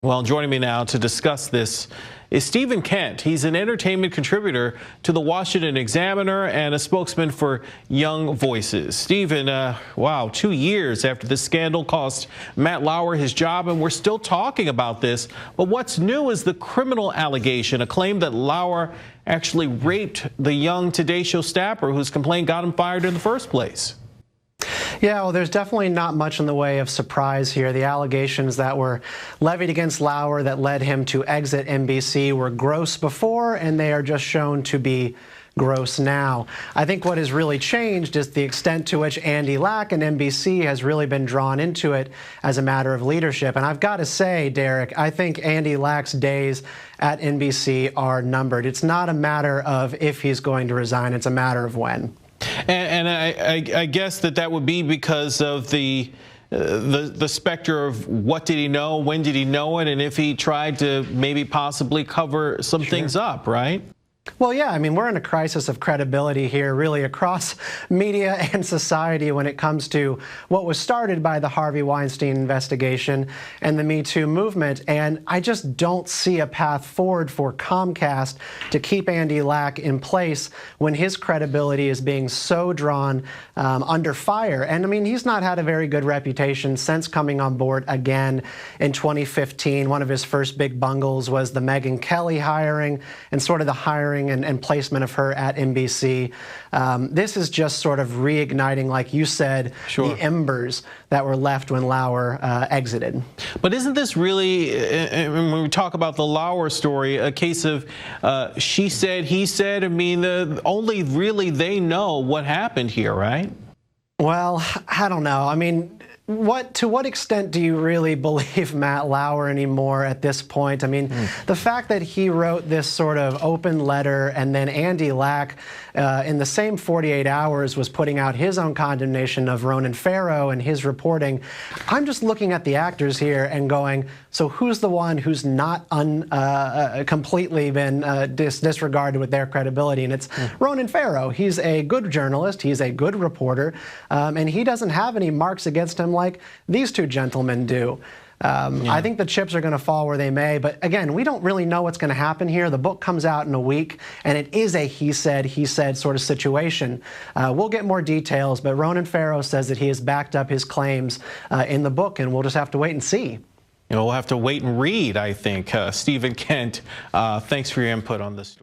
Well, joining me now to discuss this is Stephen Kent. He's an entertainment contributor to the Washington Examiner and a spokesman for Young Voices. Stephen, wow, 2 years after this scandal cost Matt Lauer his job, and we're still talking about this. But what's new is the criminal allegation, a claim that Lauer actually raped the young Today Show staffer whose complaint got him fired in the first place. Yeah, well, there's definitely not much in the way of surprise here. The allegations that were levied against Lauer that led him to exit NBC were gross before, and they are just shown to be gross now. I think what has really changed is the extent to which Andy Lack and NBC has really been drawn into it as a matter of leadership. And I've got to say, Derek, I think Andy Lack's days at NBC are numbered. It's not a matter of if he's going to resign, it's a matter of when. And I guess that would be because of the specter of what did he know, when did he know it, and if he tried to maybe possibly cover some things up, right? Well, yeah, I mean, we're in a crisis of credibility here, really, across media and society when it comes to what was started by the Harvey Weinstein investigation and the Me Too movement. And I just don't see a path forward for Comcast to keep Andy Lack in place when his credibility is being so drawn under fire. And, I mean, he's not had a very good reputation since coming on board again in 2015. One of his first big bungles was the Megyn Kelly hiring and sort of the hiring and placement of her at NBC. This is just sort of reigniting, like you said, the embers that were left when Lauer exited. But isn't this really, when we talk about the Lauer story, a case of she said, he said? I mean, only really they know what happened here, right? Well, I don't know. I mean, to what extent do you really believe Matt Lauer anymore at this point? I mean, the fact that he wrote this sort of open letter and then Andy Lack in the same 48 hours was putting out his own condemnation of Ronan Farrow and his reporting. I'm just looking at the actors here and going, so who's the one who's not completely been disregarded with their credibility? And it's Ronan Farrow. He's a good journalist. He's a good reporter. And he doesn't have any marks against him like these two gentlemen do. I think the chips are going to fall where they may, but again, we don't really know what's going to happen here. The book comes out in a week, and it is a he said sort of situation. We'll get more details, but Ronan Farrow says that he has backed up his claims in the book, and we'll just have to wait and see. We'll have to wait and read, I think. Stephen Kent, thanks for your input on this story.